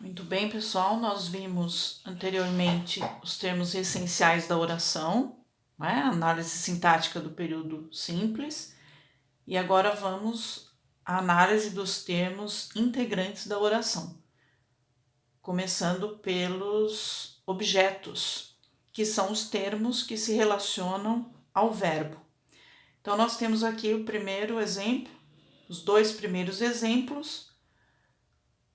Muito bem, pessoal, nós vimos anteriormente os termos essenciais da oração, né? Análise sintática do período simples, e agora vamos à análise dos termos integrantes da oração, começando pelos objetos, que são os termos que se relacionam ao verbo. Então, nós temos aqui o primeiro exemplo, os dois primeiros exemplos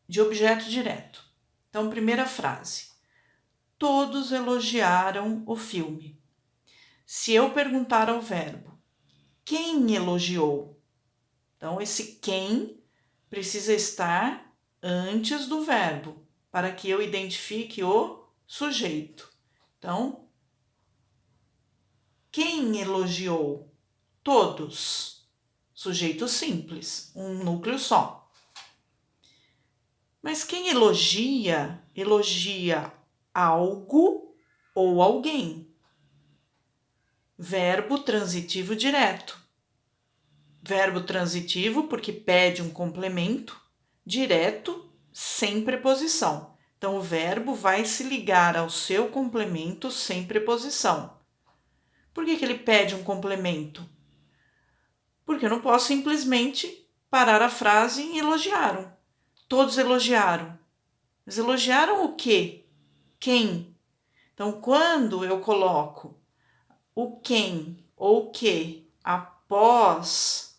de objeto direto. Então, primeira frase: todos elogiaram o filme. Se eu perguntar ao verbo, quem elogiou? Então, esse quem precisa estar antes do verbo, para que eu identifique o sujeito. Então, quem elogiou? Todos. Sujeito simples, um núcleo só. Mas quem elogia, elogia algo ou alguém. Verbo transitivo direto. Verbo transitivo porque pede um complemento, direto, sem preposição. Então, o verbo vai se ligar ao seu complemento sem preposição. Por que ele pede um complemento? Porque eu não posso simplesmente parar a frase em elogiaram. Todos elogiaram. Mas elogiaram o quê? Quem? Então, quando eu coloco o quem ou o que após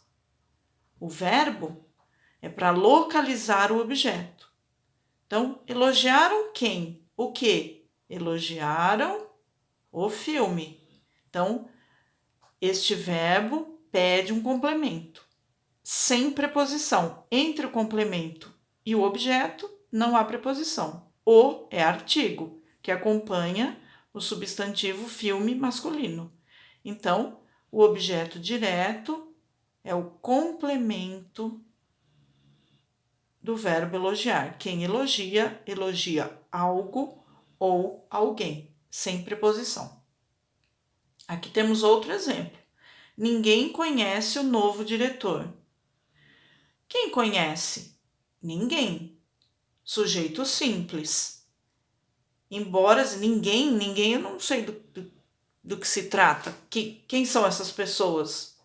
o verbo, é para localizar o objeto. Então, elogiaram quem? O que? Elogiaram o filme. Então, este verbo pede um complemento, sem preposição. Entre o complemento e o objeto, não há preposição. O é artigo, que acompanha o substantivo filme masculino. Então, o objeto direto é o complemento do verbo elogiar. Quem elogia, elogia algo ou alguém, sem preposição. Aqui temos outro exemplo. Ninguém conhece o novo diretor. Quem conhece? Ninguém. Sujeito simples. Embora ninguém, eu não sei do que se trata. Quem são essas pessoas?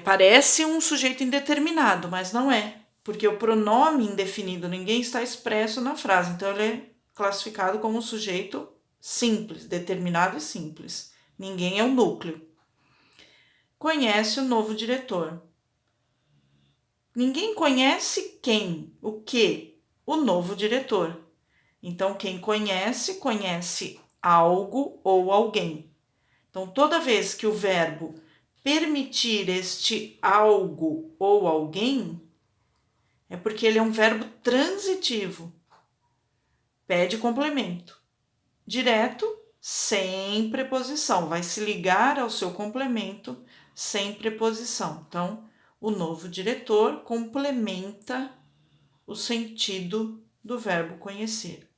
Parece um sujeito indeterminado, mas não é, porque o pronome indefinido ninguém está expresso na frase, então ele é classificado como um sujeito simples, determinado e simples. Ninguém é o núcleo. Conhece o novo diretor. Ninguém conhece quem, o que? O novo diretor. Então, quem conhece, conhece algo ou alguém. Então, toda vez que o verbo permitir este algo ou alguém, é porque ele é um verbo transitivo. Pede complemento. Direto, sem preposição. Vai se ligar ao seu complemento sem preposição. Então, o novo diretor complementa o sentido do verbo conhecer.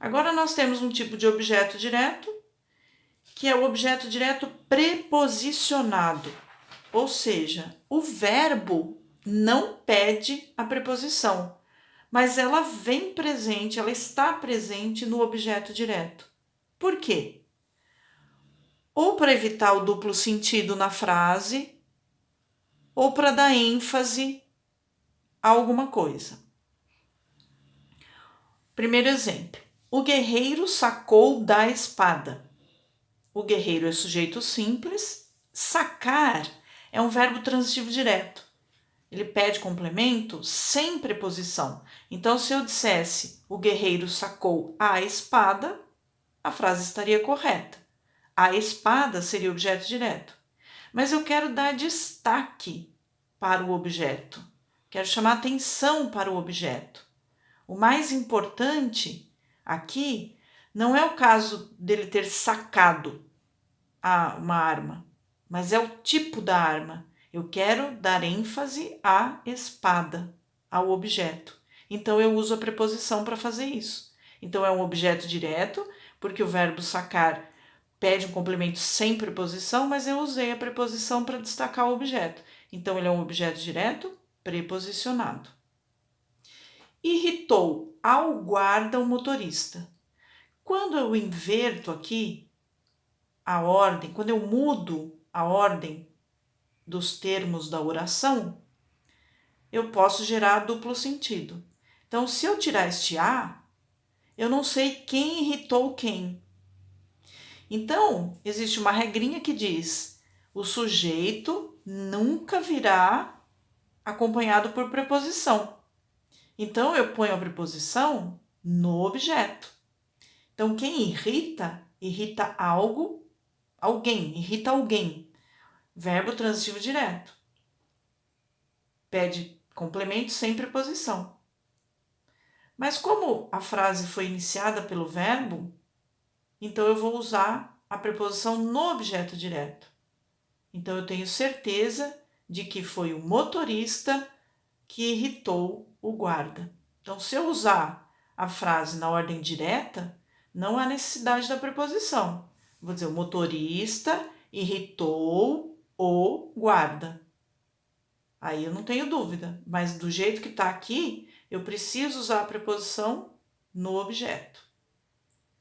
Agora nós temos um tipo de objeto direto, que é o objeto direto preposicionado. Ou seja, o verbo não pede a preposição, mas ela vem presente, ela está presente no objeto direto. Por quê? Ou para evitar o duplo sentido na frase, ou para dar ênfase a alguma coisa. Primeiro exemplo: o guerreiro sacou da espada. O guerreiro é sujeito simples, sacar é um verbo transitivo direto. Ele pede complemento sem preposição. Então, se eu dissesse o guerreiro sacou a espada, a frase estaria correta. A espada seria objeto direto. Mas eu quero dar destaque para o objeto. Quero chamar atenção para o objeto. O mais importante aqui não é o caso dele ter sacado uma arma, mas é o tipo da arma. Eu quero dar ênfase à espada, ao objeto. Então, eu uso a preposição para fazer isso. Então, é um objeto direto, porque o verbo sacar pede um complemento sem preposição, mas eu usei a preposição para destacar o objeto. Então, ele é um objeto direto preposicionado. irritou ao guarda o motorista. Quando eu inverto aqui a ordem, quando eu mudo a ordem dos termos da oração, eu posso gerar duplo sentido. Então, se eu tirar este a, eu não sei quem irritou quem. Então, existe uma regrinha que diz: o sujeito nunca virá acompanhado por preposição. Então, eu ponho a preposição no objeto. Então, quem irrita, irrita algo, alguém, irrita alguém. Verbo transitivo direto. Pede complemento sem preposição. Mas como a frase foi iniciada pelo verbo, então eu vou usar a preposição no objeto direto. Então eu tenho certeza de que foi o motorista que irritou o guarda. Então, se eu usar a frase na ordem direta, não há necessidade da preposição. Vou dizer, o motorista irritou o guarda. Aí eu não tenho dúvida, mas do jeito que está aqui, eu preciso usar a preposição no objeto,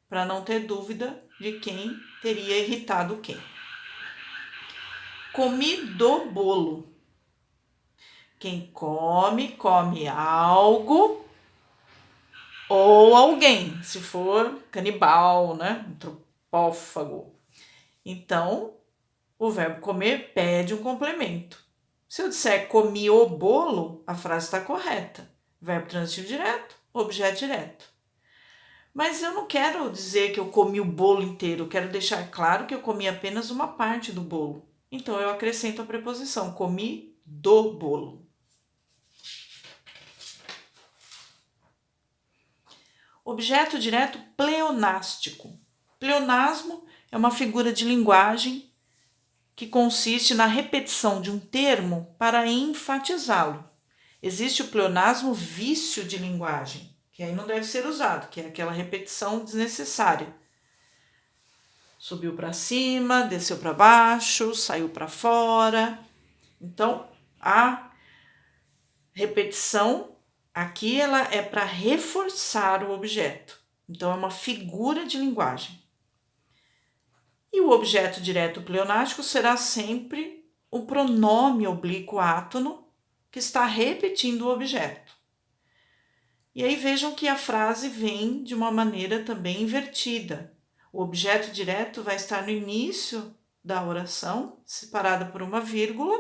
para não ter dúvida de quem teria irritado quem. Comi do bolo. Quem come, come algo ou alguém, se for canibal, né? Antropófago. Então, o verbo comer pede um complemento. Se eu disser comi o bolo, a frase está correta. Verbo transitivo direto, objeto direto. Mas eu não quero dizer que eu comi o bolo inteiro, eu quero deixar claro que eu comi apenas uma parte do bolo. Então, eu acrescento a preposição comi do bolo. Objeto direto pleonástico. Pleonasmo é uma figura de linguagem que consiste na repetição de um termo para enfatizá-lo. Existe o pleonasmo vício de linguagem, que aí não deve ser usado, que é aquela repetição desnecessária. Subiu para cima, desceu para baixo, saiu para fora. Então, a repetição aqui ela é para reforçar o objeto. Então, é uma figura de linguagem. E o objeto direto pleonástico será sempre o pronome oblíquo átono que está repetindo o objeto. E aí vejam que a frase vem de uma maneira também invertida. O objeto direto vai estar no início da oração, separada por uma vírgula,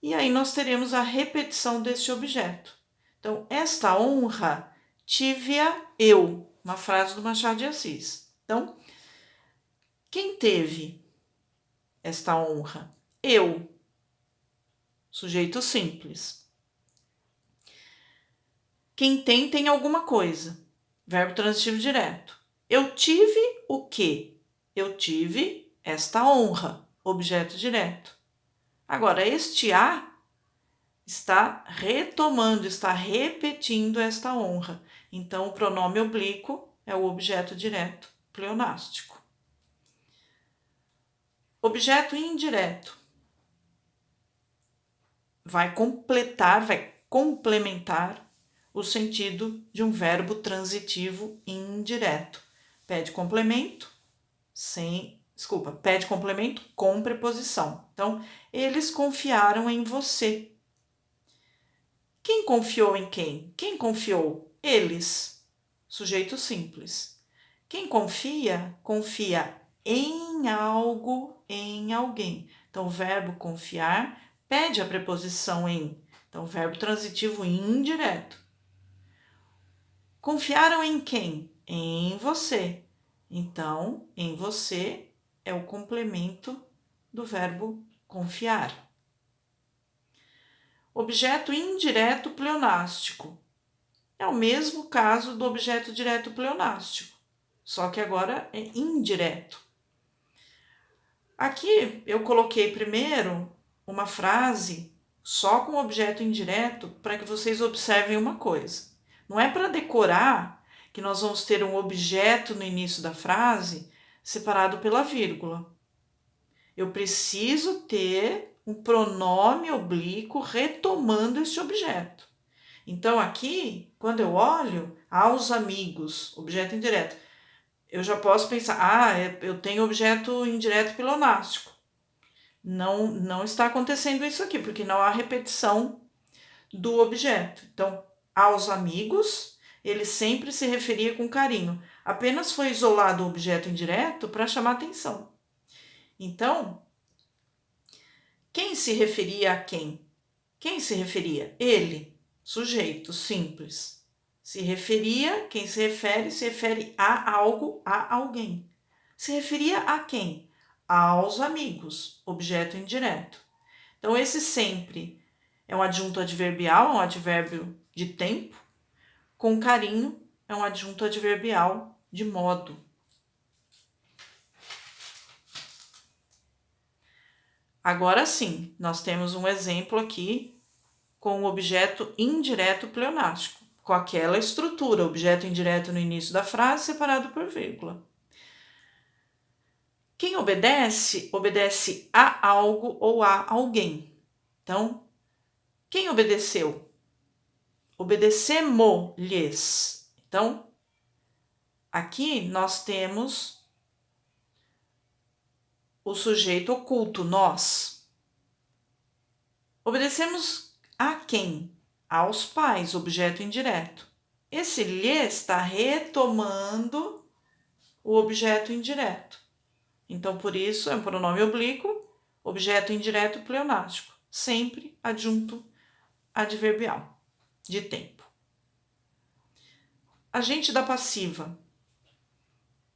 e aí nós teremos a repetição deste objeto. Então, esta honra tive-a eu, uma frase do Machado de Assis. Então, quem teve esta honra? Eu, sujeito simples. Quem tem alguma coisa. Verbo transitivo direto. Eu tive o quê? Eu tive esta honra. Objeto direto. Agora, este a está retomando, está repetindo esta honra. Então, o pronome oblíquo é o objeto direto pleonástico. Objeto indireto. Vai completar, vai complementar o sentido de um verbo transitivo indireto. Pede complemento pede complemento com preposição. Então, eles confiaram em você. Quem confiou em quem? Quem confiou? Eles. Sujeito simples. Quem confia, confia em algo, em alguém. Então, o verbo confiar pede a preposição em. Então, verbo transitivo indireto. Confiaram em quem? Em você. Então, em você é o complemento do verbo confiar. Objeto indireto pleonástico. É o mesmo caso do objeto direto pleonástico, só que agora é indireto. Aqui eu coloquei primeiro uma frase só com objeto indireto para que vocês observem uma coisa. Não é para decorar que nós vamos ter um objeto no início da frase separado pela vírgula. Eu preciso ter um pronome oblíquo retomando este objeto. Então, aqui, quando eu olho aos amigos, objeto indireto, eu já posso pensar, eu tenho objeto indireto pleonástico. Não está acontecendo isso aqui, porque não há repetição do objeto. Então, aos amigos, ele sempre se referia com carinho. Apenas foi isolado o objeto indireto para chamar atenção. Então, quem se referia a quem? Quem se referia? Ele, sujeito simples. Se referia, quem se refere a algo, a alguém. Se referia a quem? Aos amigos, objeto indireto. Então, esse sempre é um adjunto adverbial, um advérbio de tempo. Com carinho é um adjunto adverbial de modo. Agora sim, nós temos um exemplo aqui com o objeto indireto pleonástico, com aquela estrutura, objeto indireto no início da frase separado por vírgula. Quem obedece, obedece a algo ou a alguém. Então, quem obedeceu? Obedecemos-lhes. Então, aqui nós temos o sujeito oculto, nós. Obedecemos a quem? Aos pais, objeto indireto. Esse lhe está retomando o objeto indireto. Então, por isso, é um pronome oblíquo, objeto indireto pleonástico, sempre adjunto adverbial de tempo. Agente da passiva.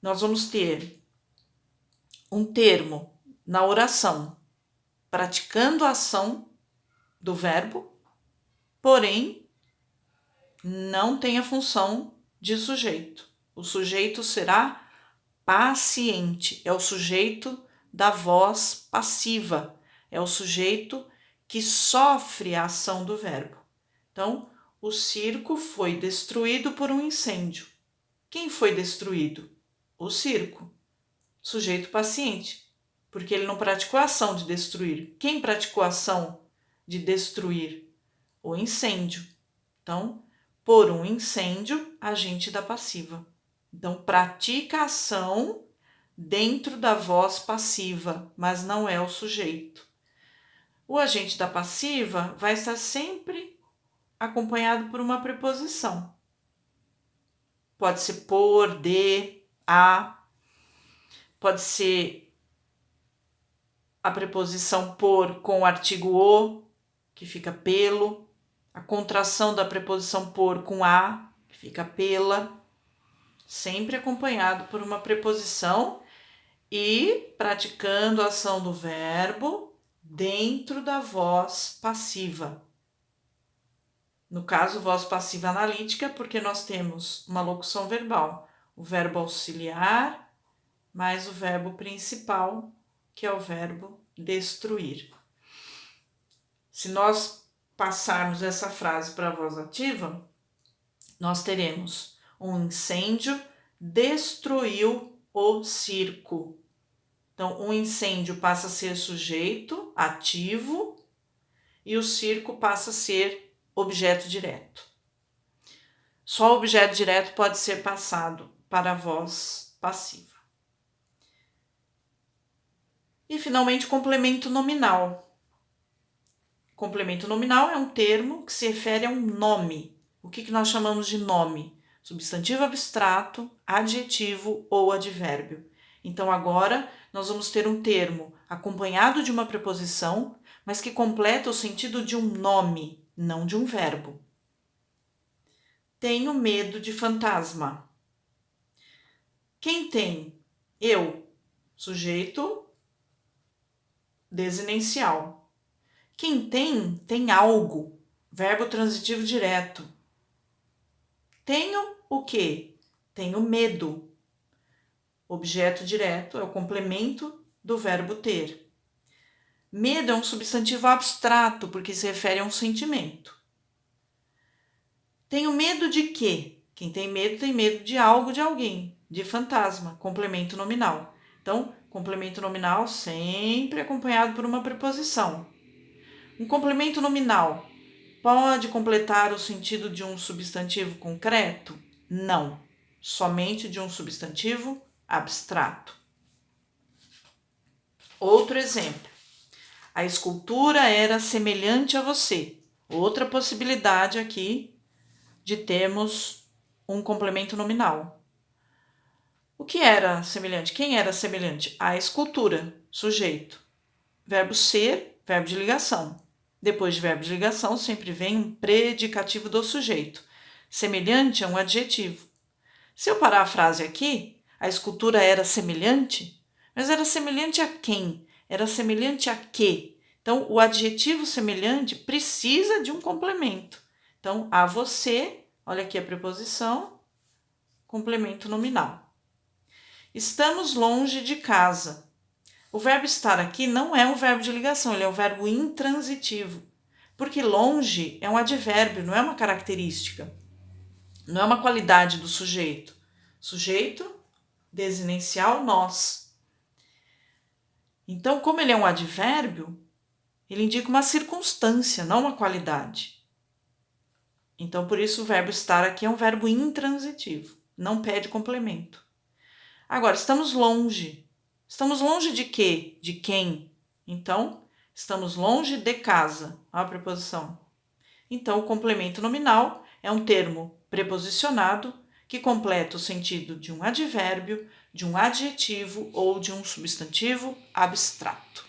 Nós vamos ter um termo na oração praticando a ação do verbo, porém não tem a função de sujeito. O sujeito será paciente, é o sujeito da voz passiva, é o sujeito que sofre a ação do verbo. Então, o circo foi destruído por um incêndio. Quem foi destruído? O circo. Sujeito paciente, porque ele não praticou a ação de destruir. Quem praticou a ação de destruir? O incêndio. Então, por um incêndio, agente da passiva. Então, pratica a ação dentro da voz passiva, mas não é o sujeito. O agente da passiva vai estar sempre acompanhado por uma preposição. Pode ser por, de, a. Pode ser a preposição por com o artigo o, que fica pelo. A contração da preposição por com a, que fica pela. Sempre acompanhado por uma preposição e praticando a ação do verbo dentro da voz passiva. No caso, voz passiva analítica, porque nós temos uma locução verbal, o verbo auxiliar mais o verbo principal, que é o verbo destruir. Se nós passarmos essa frase para a voz ativa, nós teremos um incêndio destruiu o circo. Então, um incêndio passa a ser sujeito ativo e o circo passa a ser objeto direto. Só o objeto direto pode ser passado para a voz passiva. E, finalmente, complemento nominal. Complemento nominal é um termo que se refere a um nome. O que nós chamamos de nome? Substantivo abstrato, adjetivo ou advérbio. Então, agora, nós vamos ter um termo acompanhado de uma preposição, mas que completa o sentido de um nome, não de um verbo. Tenho medo de fantasma. Quem tem? Eu. Sujeito desinencial. Quem tem, tem algo. Verbo transitivo direto. Tenho o quê? Tenho medo. Objeto direto é o complemento do verbo ter. Medo é um substantivo abstrato, porque se refere a um sentimento. Tenho medo de quê? Quem tem medo de algo, de alguém, de fantasma, complemento nominal. Então, complemento nominal sempre acompanhado por uma preposição. Um complemento nominal pode completar o sentido de um substantivo concreto? Não, somente de um substantivo abstrato. Outro exemplo. A escultura era semelhante a você. Outra possibilidade aqui de termos um complemento nominal. O que era semelhante? Quem era semelhante? A escultura, sujeito. Verbo ser, verbo de ligação. Depois de verbo de ligação sempre vem um predicativo do sujeito. Semelhante é um adjetivo. Se eu parar a frase aqui, a escultura era semelhante, mas era semelhante a quem? Era semelhante a quê? Então, o adjetivo semelhante precisa de um complemento. Então, a você, olha aqui a preposição, complemento nominal. Estamos longe de casa. O verbo estar aqui não é um verbo de ligação, ele é um verbo intransitivo. Porque longe é um advérbio, não é uma característica. Não é uma qualidade do sujeito. Sujeito, desinencial, nós. Então, como ele é um advérbio, ele indica uma circunstância, não uma qualidade. Então, por isso o verbo estar aqui é um verbo intransitivo, não pede complemento. Agora, estamos longe. Estamos longe de quê? De quem? Então, estamos longe de casa. Olha a preposição. Então, o complemento nominal é um termo preposicionado que completa o sentido de um advérbio, de um adjetivo ou de um substantivo abstrato.